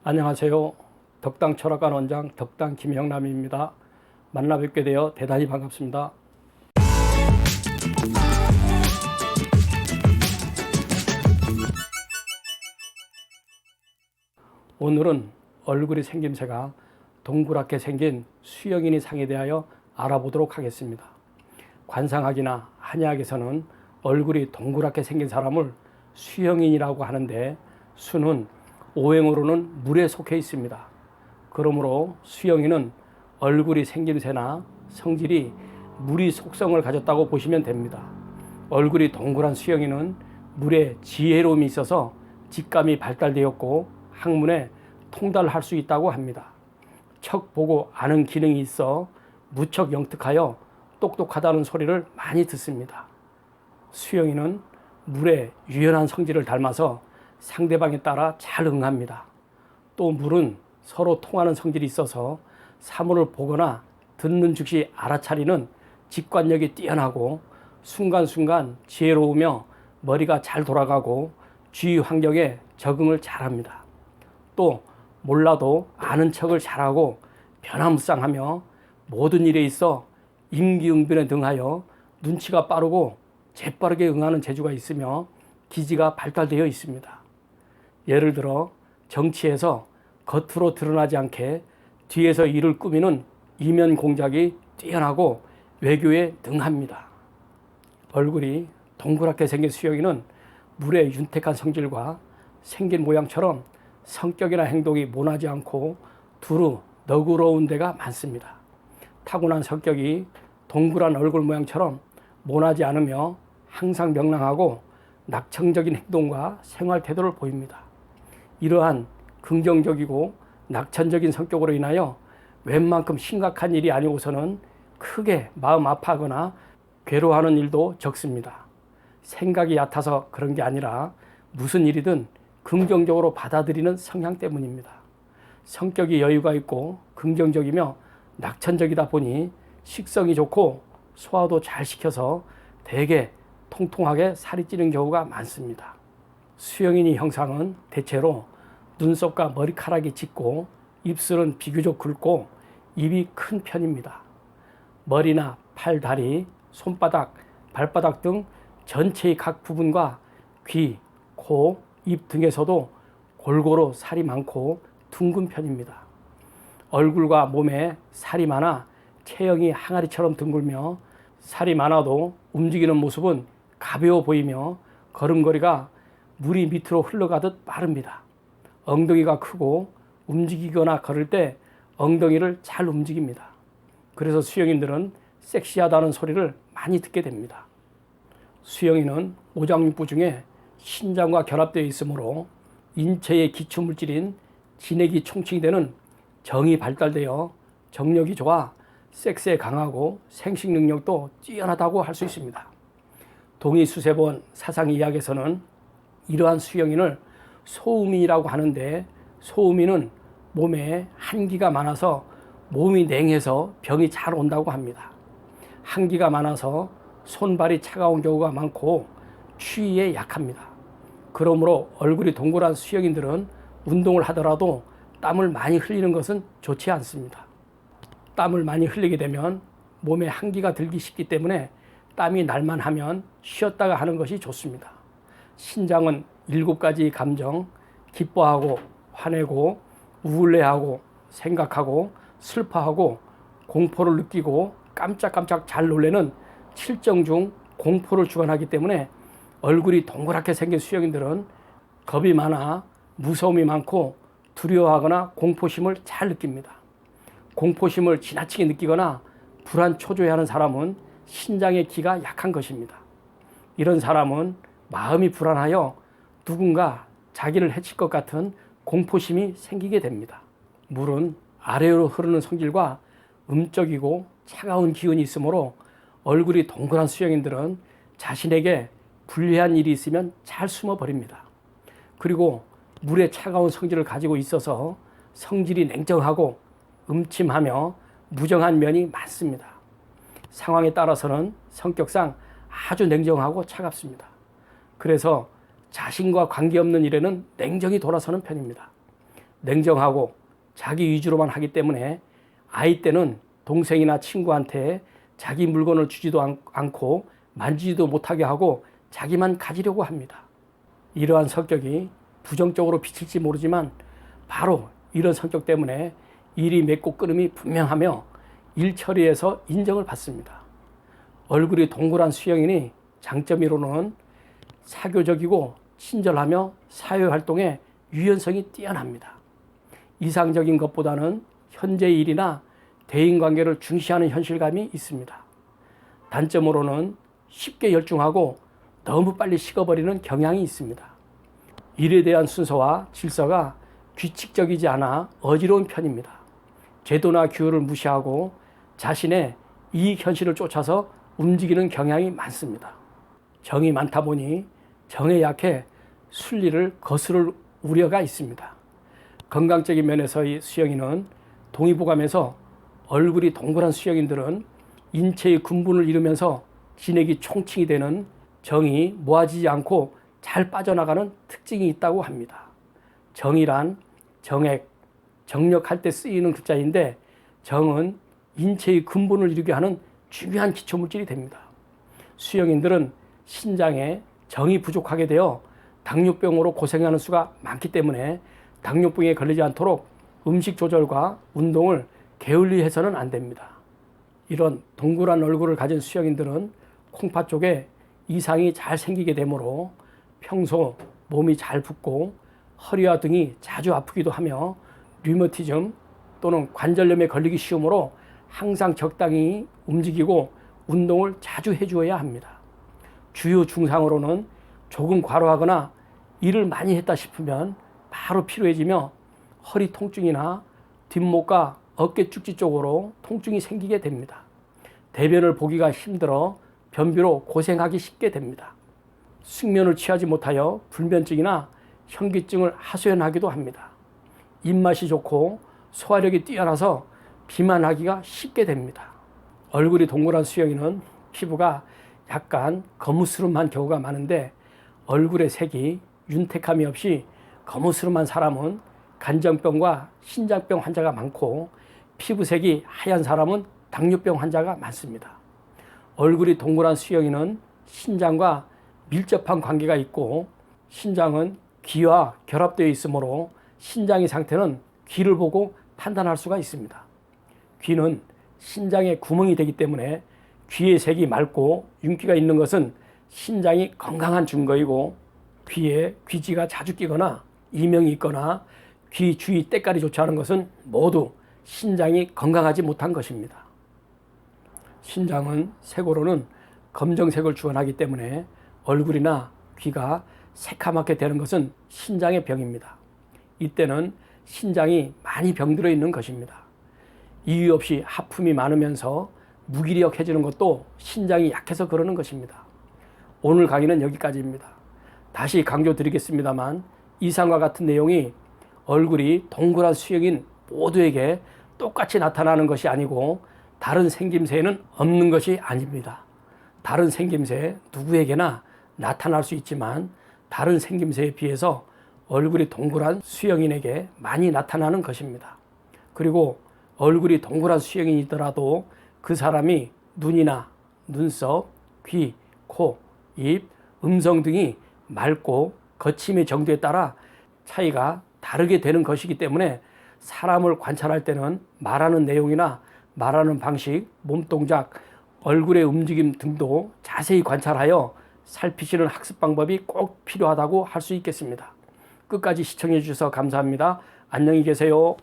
안녕하세요. 덕당 철학관 원장 덕당 김영남입니다. 만나 뵙게 되어 대단히 반갑습니다. 오늘은 얼굴의 생김새가 동그랗게 생긴 수영인의 상에 대하여 알아보도록 하겠습니다. 관상학이나 한의학에서는 얼굴이 동그랗게 생긴 사람을 수영인이라고 하는데, 수는 오행으로는 물에 속해 있습니다. 그러므로 수영인은 얼굴이 생김새나 성질이 물의 속성을 가졌다고 보시면 됩니다. 얼굴이 동그란 수영인은 물에 지혜로움이 있어서 직감이 발달되었고 학문에 통달할 수 있다고 합니다. 척 보고 아는 기능이 있어 무척 영특하여 똑똑하다는 소리를 많이 듣습니다. 수영인은 물의 유연한 성질을 닮아서 상대방에 따라 잘 응합니다. 또 물은 서로 통하는 성질이 있어서 사물을 보거나 듣는 즉시 알아차리는 직관력이 뛰어나고 순간순간 지혜로우며 머리가 잘 돌아가고 주위 환경에 적응을 잘합니다. 또 몰라도 아는 척을 잘하고 변화무쌍하며 모든 일에 있어 임기응변에 등하여 눈치가 빠르고 재빠르게 응하는 재주가 있으며 기지가 발달되어 있습니다. 예를 들어 정치에서 겉으로 드러나지 않게 뒤에서 일을 꾸미는 이면 공작이 뛰어나고 외교에 능합니다. 얼굴이 동그랗게 생긴 수영이는 물의 윤택한 성질과 생긴 모양처럼 성격이나 행동이 모나지 않고 두루 너그러운 데가 많습니다. 타고난 성격이 동그란 얼굴 모양처럼 모나지 않으며 항상 명랑하고 낙천적인 행동과 생활 태도를 보입니다. 이러한 긍정적이고 낙천적인 성격으로 인하여 웬만큼 심각한 일이 아니고서는 크게 마음 아파하거나 괴로워하는 일도 적습니다. 생각이 얕아서 그런 게 아니라 무슨 일이든 긍정적으로 받아들이는 성향 때문입니다. 성격이 여유가 있고 긍정적이며 낙천적이다 보니 식성이 좋고 소화도 잘 시켜서 대개 통통하게 살이 찌는 경우가 많습니다. 수영인의 형상은 대체로 눈썹과 머리카락이 짙고 입술은 비교적 굵고 입이 큰 편입니다. 머리나 팔, 다리, 손바닥, 발바닥 등 전체의 각 부분과 귀, 코, 입 등에서도 골고루 살이 많고 둥근 편입니다. 얼굴과 몸에 살이 많아 체형이 항아리처럼 둥글며 살이 많아도 움직이는 모습은 가벼워 보이며 걸음걸이가 물이 밑으로 흘러가듯 빠릅니다. 엉덩이가 크고 움직이거나 걸을 때 엉덩이를 잘 움직입니다. 그래서 수영인들은 섹시하다는 소리를 많이 듣게 됩니다. 수영인은 오장육부 중에 신장과 결합되어 있으므로 인체의 기초물질인 진액이 총칭이 되는 정이 발달되어 정력이 좋아 섹스에 강하고 생식 능력도 뛰어나다고 할 수 있습니다. 동의수세본 사상의학에서는 이러한 수영인을 소음인이라고 하는데, 소음인은 몸에 한기가 많아서 몸이 냉해서 병이 잘 온다고 합니다. 한기가 많아서 손발이 차가운 경우가 많고 추위에 약합니다. 그러므로 얼굴이 동그란 수영인들은 운동을 하더라도 땀을 많이 흘리는 것은 좋지 않습니다. 땀을 많이 흘리게 되면 몸에 한기가 들기 쉽기 때문에 땀이 날만 하면 쉬었다가 하는 것이 좋습니다. 신장은 7가지 감정, 기뻐하고 화내고 우울해하고 생각하고 슬퍼하고 공포를 느끼고 깜짝깜짝 잘 놀래는 7정 중 공포를 주관하기 때문에 얼굴이 동그랗게 생긴 수영인들은 겁이 많아 무서움이 많고 두려워하거나 공포심을 잘 느낍니다. 공포심을 지나치게 느끼거나 불안 초조해하는 사람은 신장의 기가 약한 것입니다. 이런 사람은 마음이 불안하여 누군가 자기를 해칠 것 같은 공포심이 생기게 됩니다. 물은 아래로 흐르는 성질과 음적이고 차가운 기운이 있으므로 얼굴이 동그란 수영인들은 자신에게 불리한 일이 있으면 잘 숨어버립니다. 그리고 물의 차가운 성질을 가지고 있어서 성질이 냉정하고 음침하며 무정한 면이 많습니다. 상황에 따라서는 성격상 아주 냉정하고 차갑습니다. 그래서 자신과 관계없는 일에는 냉정히 돌아서는 편입니다. 냉정하고 자기 위주로만 하기 때문에 아이 때는 동생이나 친구한테 자기 물건을 주지도 않고 만지지도 못하게 하고 자기만 가지려고 합니다. 이러한 성격이 부정적으로 비칠지 모르지만 바로 이런 성격 때문에 일이 맺고 끊음이 분명하며 일 처리에서 인정을 받습니다. 얼굴이 동그란 수영인이 장점으로는 사교적이고 친절하며 사회활동에 유연성이 뛰어납니다. 이상적인 것보다는 현재 일이나 대인관계를 중시하는 현실감이 있습니다. 단점으로는 쉽게 열중하고 너무 빨리 식어버리는 경향이 있습니다. 일에 대한 순서와 질서가 규칙적이지 않아 어지러운 편입니다. 제도나 규율을 무시하고 자신의 이익 현실을 쫓아서 움직이는 경향이 많습니다. 정이 많다 보니 정에 약해 순리를 거스를 우려가 있습니다. 건강적인 면에서의 수영인은 동의보감에서 얼굴이 동그란 수영인들은 인체의 근본을 이루면서 진액이 총칭이 되는 정이 모아지지 않고 잘 빠져나가는 특징이 있다고 합니다. 정이란 정액, 정력할 때 쓰이는 글자인데 정은 인체의 근본을 이루게 하는 중요한 기초물질이 됩니다. 수영인들은 신장에 정이 부족하게 되어 당뇨병으로 고생하는 수가 많기 때문에 당뇨병에 걸리지 않도록 음식 조절과 운동을 게을리 해서는 안 됩니다. 이런 동그란 얼굴을 가진 수영인들은 콩팥 쪽에 이상이 잘 생기게 되므로 평소 몸이 잘 붓고 허리와 등이 자주 아프기도 하며 류머티즘 또는 관절염에 걸리기 쉬우므로 항상 적당히 움직이고 운동을 자주 해주어야 합니다. 주요 증상으로는 조금 과로하거나 일을 많이 했다 싶으면 바로 피로해지며 허리 통증이나 뒷목과 어깨 축지 쪽으로 통증이 생기게 됩니다. 대변을 보기가 힘들어 변비로 고생하기 쉽게 됩니다. 숙면을 취하지 못하여 불면증이나 현기증을 하소연하기도 합니다. 입맛이 좋고 소화력이 뛰어나서 비만하기가 쉽게 됩니다. 얼굴이 동그란 수영이는 피부가 약간 거무스름한 경우가 많은데 얼굴의 색이 윤택함이 없이 거무스름한 사람은 간정병과 신장병 환자가 많고 피부색이 하얀 사람은 당뇨병 환자가 많습니다. 얼굴이 동그란 수영이는 신장과 밀접한 관계가 있고 신장은 귀와 결합되어 있으므로 신장의 상태는 귀를 보고 판단할 수가 있습니다. 귀는 신장에 구멍이 되기 때문에 귀의 색이 맑고 윤기가 있는 것은 신장이 건강한 증거이고 귀에 귀지가 자주 끼거나 이명이 있거나 귀 주위 때깔이 좋지 않은 것은 모두 신장이 건강하지 못한 것입니다. 신장은 색으로는 검정색을 주관하기 때문에 얼굴이나 귀가 새카맣게 되는 것은 신장의 병입니다. 이때는 신장이 많이 병들어 있는 것입니다. 이유 없이 하품이 많으면서 무기력해지는 것도 신장이 약해서 그러는 것입니다. 오늘 강의는 여기까지입니다. 다시 강조드리겠습니다만 이상과 같은 내용이 얼굴이 동그란 수영인 모두에게 똑같이 나타나는 것이 아니고 다른 생김새에는 없는 것이 아닙니다. 다른 생김새 누구에게나 나타날 수 있지만 다른 생김새에 비해서 얼굴이 동그란 수영인에게 많이 나타나는 것입니다. 그리고 얼굴이 동그란 수영인이더라도 그 사람이 눈이나 눈썹, 귀, 코, 입, 음성 등이 맑고 거침의 정도에 따라 차이가 다르게 되는 것이기 때문에 사람을 관찰할 때는 말하는 내용이나 말하는 방식, 몸동작, 얼굴의 움직임 등도 자세히 관찰하여 살피시는 학습 방법이 꼭 필요하다고 할 수 있겠습니다. 끝까지 시청해 주셔서 감사합니다. 안녕히 계세요.